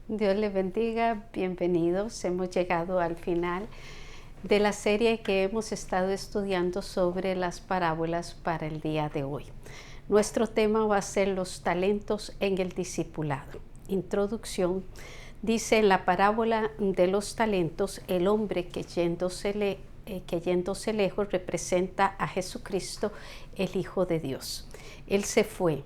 Dios les bendiga, bienvenidos. Hemos llegado al final de la serie que hemos estado estudiando sobre las parábolas para el día de hoy. Nuestro tema va a ser los talentos en el discipulado. Introducción. Dice en la parábola de los talentos, el hombre que yéndose lejos representa a Jesucristo, el Hijo de Dios. Él se fue,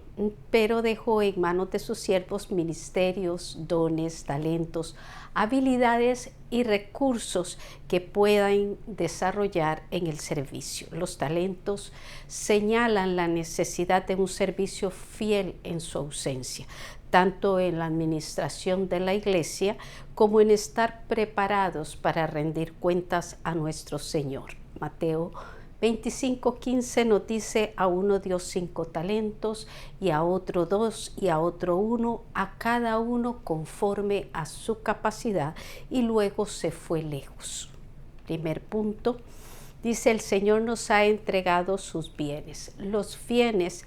pero dejó en manos de sus siervos ministerios, dones, talentos, habilidades y recursos que puedan desarrollar en el servicio. Los talentos señalan la necesidad de un servicio fiel en su ausencia, tanto en la administración de la iglesia como en estar preparados para rendir cuentas a nuestro Señor. Mateo 25:15 nos dice: a uno dio 5 talentos, y a otro 2, y a otro 1, a cada uno conforme a su capacidad, y luego se fue lejos. Primer punto, dice: el Señor nos ha entregado sus bienes. Los bienes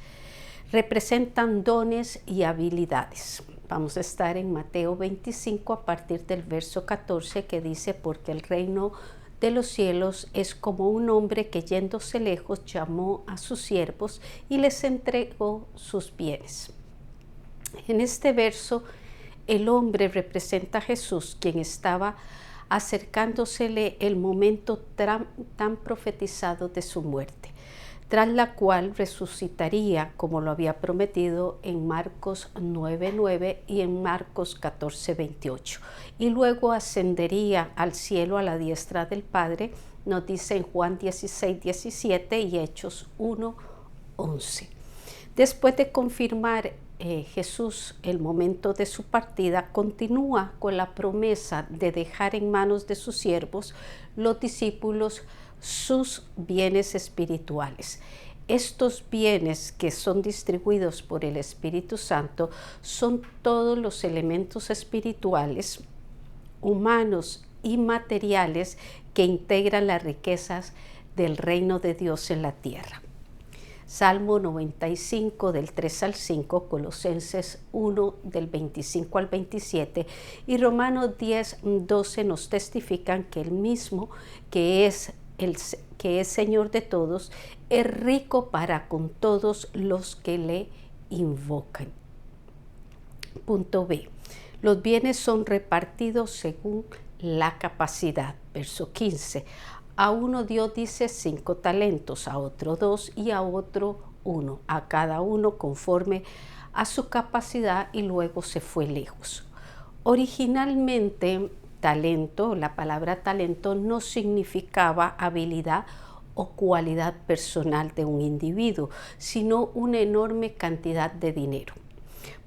representan dones y habilidades. Vamos a estar en Mateo 25 a partir del verso 14, que dice: porque el reino de los cielos es como un hombre que yéndose lejos llamó a sus siervos y les entregó sus bienes. En este verso, el hombre representa a Jesús, quien estaba acercándosele el momento tan profetizado de su muerte, tras la cual resucitaría, como lo había prometido en Marcos 9:9 y en Marcos 14:28, y luego ascendería al cielo a la diestra del Padre, nos dice en Juan 16:17 y Hechos 1:11. Después de confirmar Jesús el momento de su partida, continúa con la promesa de dejar en manos de sus siervos, los discípulos, sus bienes espirituales. Estos bienes que son distribuidos por el Espíritu Santo son todos los elementos espirituales, humanos y materiales que integran las riquezas del reino de Dios en la tierra. Salmo 95 del 3 al 5, Colosenses 1 del 25 al 27 y Romanos 10:12 nos testifican que el mismo que es Señor de todos, es rico para con todos los que le invocan. Punto B. Los bienes son repartidos según la capacidad. Verso 15. A uno Dios dice 5 talentos, a otro 2 y a otro 1, a cada uno conforme a su capacidad, y luego se fue lejos. Originalmente, talento, la palabra talento no significaba habilidad o cualidad personal de un individuo, sino una enorme cantidad de dinero.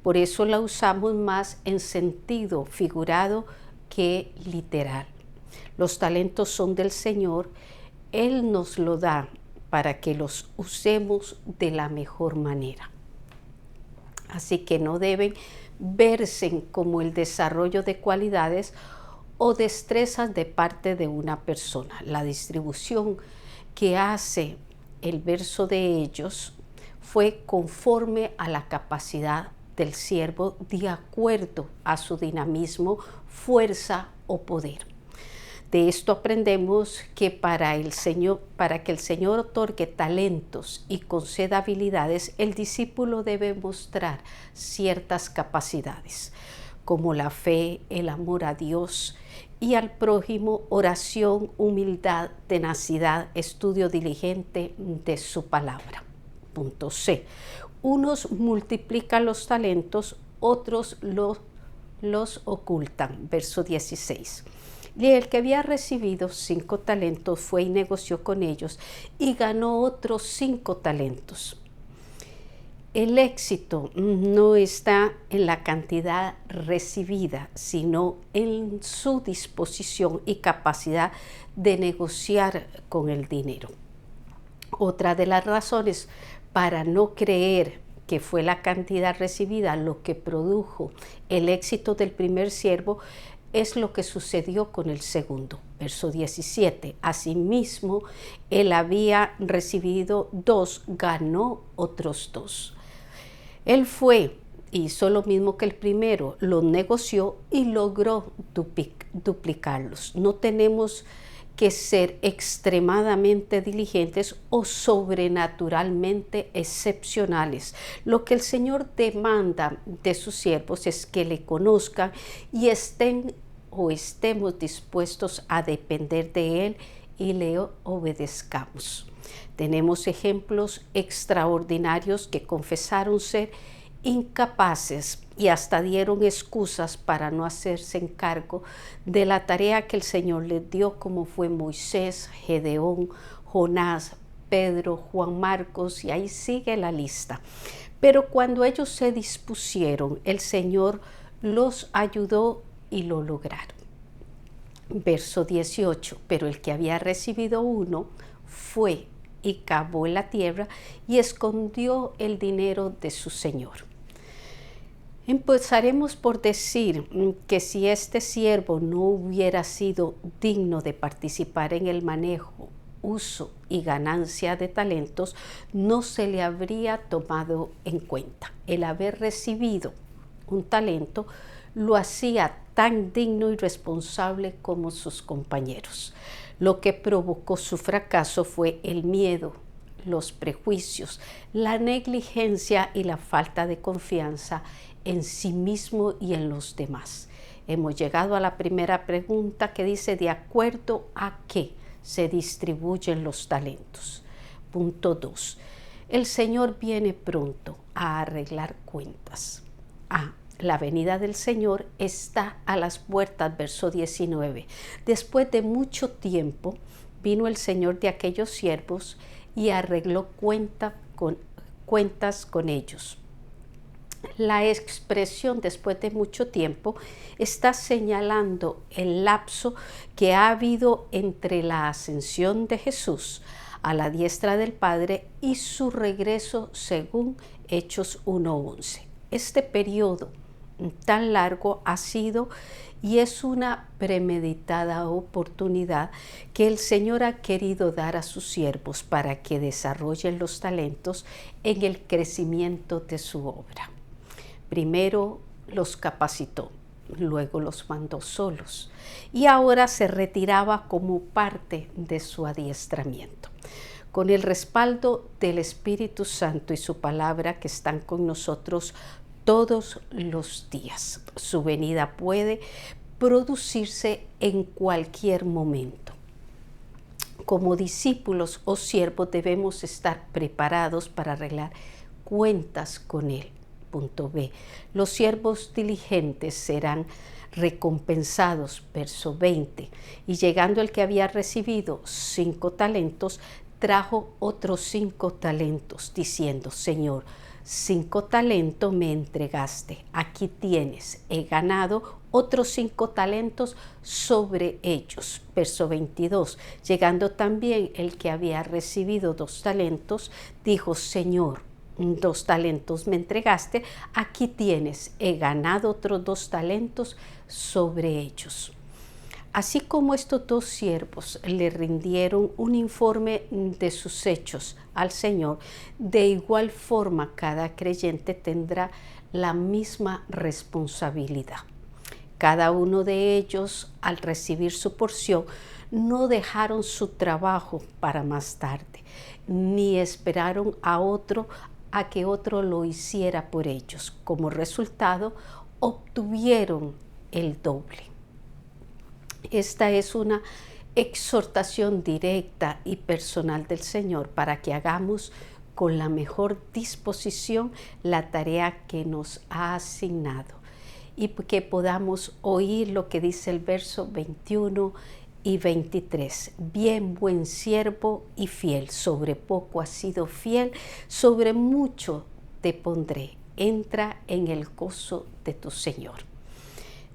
Por eso la usamos más en sentido figurado que literal. Los talentos son del Señor, Él nos lo da para que los usemos de la mejor manera. Así que no deben verse como el desarrollo de cualidades o destrezas de parte de una persona. La distribución que hace el verso de ellos fue conforme a la capacidad del siervo, de acuerdo a su dinamismo, fuerza o poder. De esto aprendemos que para que el Señor otorgue talentos y conceda habilidades, el discípulo debe mostrar ciertas capacidades, como la fe, el amor a Dios y al prójimo, oración, humildad, tenacidad, estudio diligente de su palabra. Punto C. Unos multiplican los talentos, otros los ocultan. Verso 16. Y el que había recibido 5 talentos fue y negoció con ellos y ganó otros 5 talentos. El éxito no está en la cantidad recibida, sino en su disposición y capacidad de negociar con el dinero. Otra de las razones para no creer que fue la cantidad recibida lo que produjo el éxito del primer siervo es lo que sucedió con el segundo. Verso 17. Asimismo, él había recibido 2, ganó otros 2. Él fue hizo lo mismo que el primero, los negoció y logró duplicarlos. No tenemos que ser extremadamente diligentes o sobrenaturalmente excepcionales. Lo que el Señor demanda de sus siervos es que le conozcan y estemos dispuestos a depender de Él y le obedezcamos. Tenemos ejemplos extraordinarios que confesaron ser incapaces y hasta dieron excusas para no hacerse cargo de la tarea que el Señor les dio, como fue Moisés, Gedeón, Jonás, Pedro, Juan Marcos, y ahí sigue la lista. Pero cuando ellos se dispusieron, el Señor los ayudó y lo lograron. Verso 18, pero el que había recibido uno fue y cavó en la tierra y escondió el dinero de su señor. Empezaremos por decir que si este siervo no hubiera sido digno de participar en el manejo, uso y ganancia de talentos, no se le habría tomado en cuenta. El haber recibido un talento lo hacía tan digno y responsable como sus compañeros. Lo que provocó su fracaso fue el miedo, los prejuicios, la negligencia y la falta de confianza en sí mismo y en los demás. Hemos llegado a la primera pregunta que dice: ¿de acuerdo a qué se distribuyen los talentos? Punto 2. El Señor viene pronto a arreglar cuentas. La venida del Señor está a las puertas, verso 19. Después de mucho tiempo vino el Señor de aquellos siervos y arregló cuentas con ellos. La expresión después de mucho tiempo está señalando el lapso que ha habido entre la ascensión de Jesús a la diestra del Padre y su regreso según Hechos 1:11. Este periodo tan largo ha sido y es una premeditada oportunidad que el Señor ha querido dar a sus siervos para que desarrollen los talentos en el crecimiento de su obra. Primero los capacitó, luego los mandó solos y ahora se retiraba como parte de su adiestramiento. Con el respaldo del Espíritu Santo y su palabra que están con nosotros todos los días. Su venida puede producirse en cualquier momento. Como discípulos o siervos debemos estar preparados para arreglar cuentas con Él. Punto B. Los siervos diligentes serán recompensados. Verso 20. Y llegando el que había recibido 5 talentos, trajo otros 5 talentos, diciendo: Señor, 5 talentos me entregaste, aquí tienes, he ganado otros 5 talentos sobre ellos. Verso 22, llegando también el que había recibido 2 talentos, dijo: Señor, 2 talentos me entregaste, aquí tienes, he ganado otros 2 talentos sobre ellos. Así como estos 2 siervos le rindieron un informe de sus hechos al Señor, de igual forma cada creyente tendrá la misma responsabilidad. Cada uno de ellos, al recibir su porción, no dejaron su trabajo para más tarde, ni esperaron a que otro lo hiciera por ellos. Como resultado, obtuvieron el doble. Esta es una exhortación directa y personal del Señor para que hagamos con la mejor disposición la tarea que nos ha asignado y que podamos oír lo que dice el verso 21 y 23. Bien, buen siervo y fiel, sobre poco has sido fiel, sobre mucho te pondré. Entra en el gozo de tu Señor.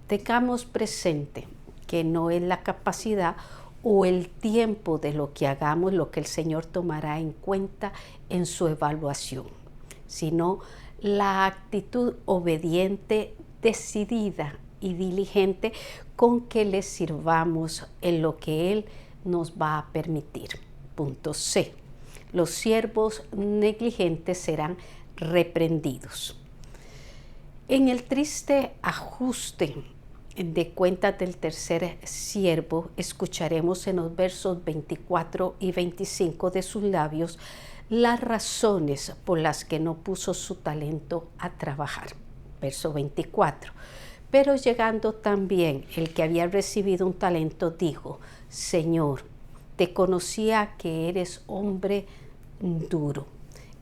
Tengamos presente que no es la capacidad o el tiempo de lo que hagamos lo que el Señor tomará en cuenta en su evaluación, sino la actitud obediente, decidida y diligente con que le sirvamos en lo que Él nos va a permitir. Punto C. Los siervos negligentes serán reprendidos. En el triste ajuste de cuentas del tercer siervo, escucharemos en los versos 24 y 25 de sus labios las razones por las que no puso su talento a trabajar. Verso 24. Pero llegando también el que había recibido un talento, dijo: Señor, te conocía que eres hombre duro,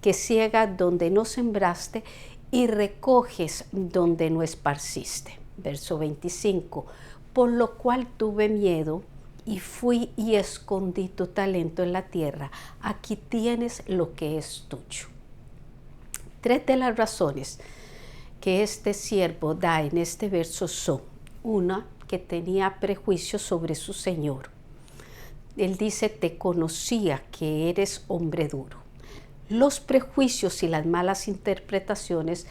que ciegas donde no sembraste y recoges donde no esparciste. Verso 25. Por lo cual tuve miedo y fui y escondí tu talento en la tierra. Aquí tienes lo que es tuyo. Tres de las razones que este siervo da en este verso son: una, que tenía prejuicios sobre su señor. Él dice: te conocía que eres hombre duro. Los prejuicios y las malas interpretaciones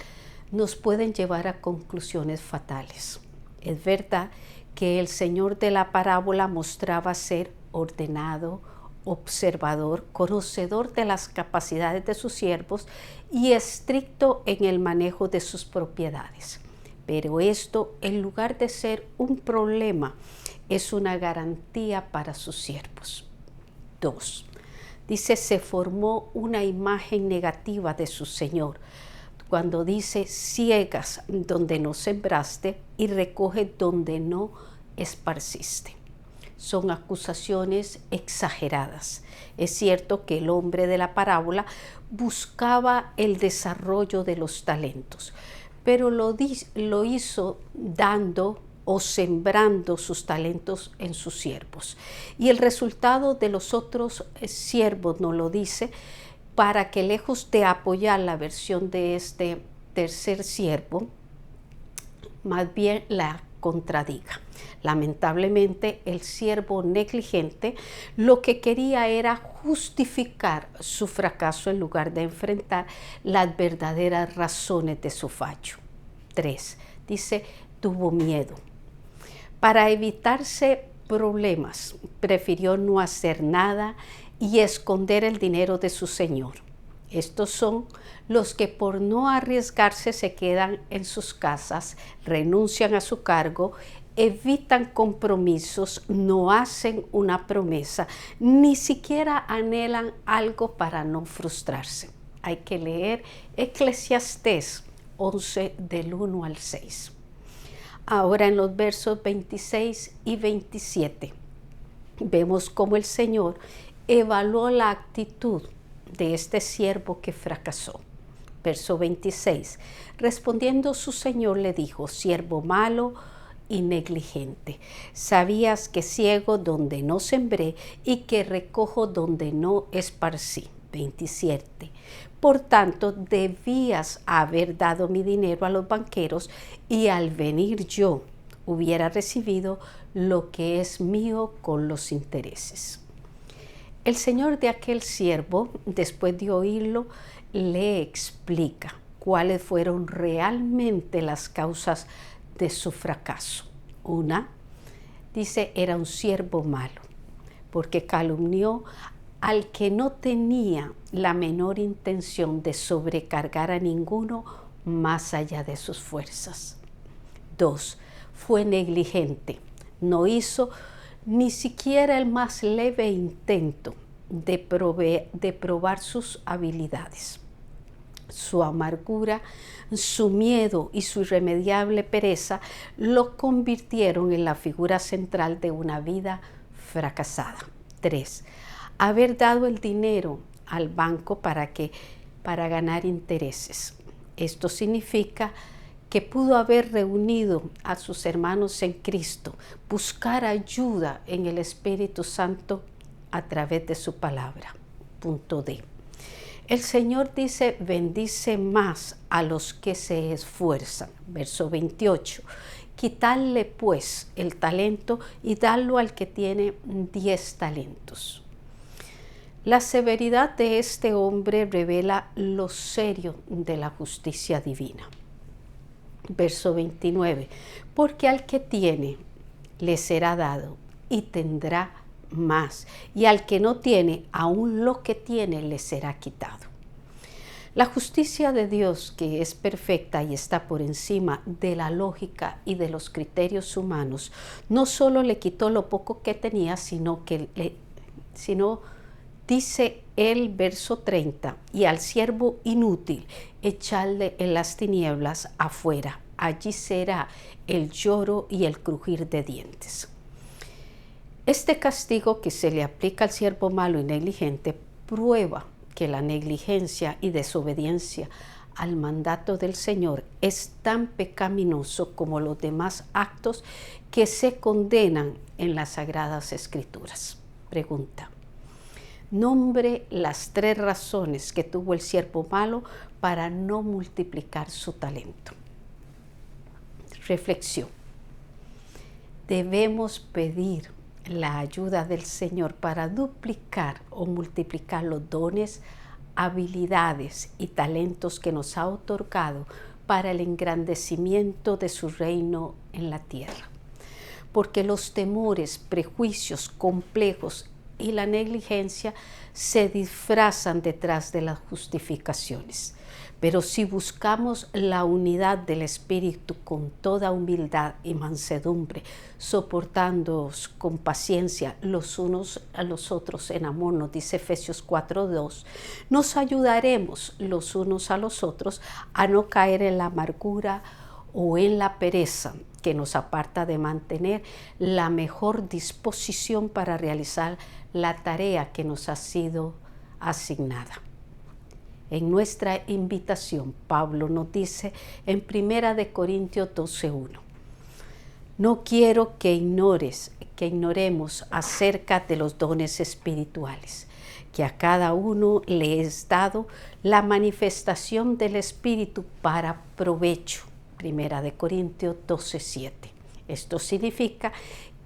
nos pueden llevar a conclusiones fatales. Es verdad que el Señor de la parábola mostraba ser ordenado, observador, conocedor de las capacidades de sus siervos y estricto en el manejo de sus propiedades. Pero esto, en lugar de ser un problema, es una garantía para sus siervos. 2. Dice: se formó una imagen negativa de su Señor. Cuando dice: ciegas donde no sembraste y recoge donde no esparciste. Son acusaciones exageradas. Es cierto que el hombre de la parábola buscaba el desarrollo de los talentos, pero lo hizo dando o sembrando sus talentos en sus siervos. Y el resultado de los otros siervos nos lo dice, para que lejos de apoyar la versión de este tercer siervo, más bien la contradiga. Lamentablemente, el siervo negligente lo que quería era justificar su fracaso en lugar de enfrentar las verdaderas razones de su fallo. 3. Dice: tuvo miedo. Para evitarse problemas, prefirió no hacer nada y esconder el dinero de su señor. Estos son los que por no arriesgarse se quedan en sus casas, renuncian a su cargo, evitan compromisos, no hacen una promesa, ni siquiera anhelan algo para no frustrarse. Hay que leer Eclesiastés 11 del 1 al 6. Ahora en los versos 26 y 27 vemos cómo el Señor evaluó la actitud de este siervo que fracasó. Verso 26. Respondiendo su señor le dijo: siervo malo y negligente, sabías que ciego donde no sembré y que recojo donde no esparcí. 27. Por tanto, debías haber dado mi dinero a los banqueros y al venir yo hubiera recibido lo que es mío con los intereses. El señor de aquel siervo, después de oírlo, le explica cuáles fueron realmente las causas de su fracaso. Una, dice, era un siervo malo, porque calumnió al que no tenía la menor intención de sobrecargar a ninguno más allá de sus fuerzas. 2. Fue negligente, no hizo ni siquiera el más leve intento de probar sus habilidades. Su amargura, su miedo y su irremediable pereza lo convirtieron en la figura central de una vida fracasada. 3. Haber dado el dinero al banco para ganar intereses. Esto significa que pudo haber reunido a sus hermanos en Cristo, buscar ayuda en el Espíritu Santo a través de su palabra. Punto D. El Señor dice: bendice más a los que se esfuerzan. Verso 28. Quitarle pues el talento y darlo al que tiene 10 talentos. La severidad de este hombre revela lo serio de la justicia divina. Verso 29. Porque al que tiene le será dado y tendrá más, y al que no tiene, aún lo que tiene le será quitado. La justicia de Dios, que es perfecta y está por encima de la lógica y de los criterios humanos, no solo le quitó lo poco que tenía, sino dice el verso 30, y al siervo inútil echarle en las tinieblas afuera. Allí será el lloro y el crujir de dientes. Este castigo que se le aplica al siervo malo y negligente prueba que la negligencia y desobediencia al mandato del Señor es tan pecaminoso como los demás actos que se condenan en las Sagradas Escrituras. Pregunta: nombre las 3 razones que tuvo el siervo malo para no multiplicar su talento. Reflexión: debemos pedir la ayuda del Señor para duplicar o multiplicar los dones, habilidades y talentos que nos ha otorgado para el engrandecimiento de su reino en la tierra. Porque los temores, prejuicios, complejos y la negligencia se disfrazan detrás de las justificaciones. Pero si buscamos la unidad del Espíritu con toda humildad y mansedumbre, soportándoos con paciencia los unos a los otros en amor, nos dice Efesios 4:2, nos ayudaremos los unos a los otros a no caer en la amargura o en la pereza que nos aparta de mantener la mejor disposición para realizar la tarea que nos ha sido asignada. En nuestra invitación, Pablo nos dice en 1 Corintios 12:1, no quiero que ignoremos acerca de los dones espirituales, que a cada uno le es dado la manifestación del Espíritu para provecho. 1 Corintios 12:7. Esto significa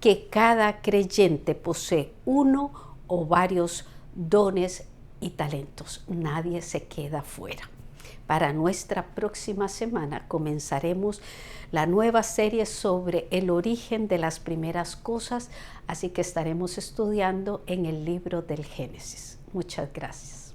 que cada creyente posee uno o varios dones y talentos. Nadie se queda fuera. Para nuestra próxima semana comenzaremos la nueva serie sobre el origen de las primeras cosas, así que estaremos estudiando en el libro del Génesis. Muchas gracias.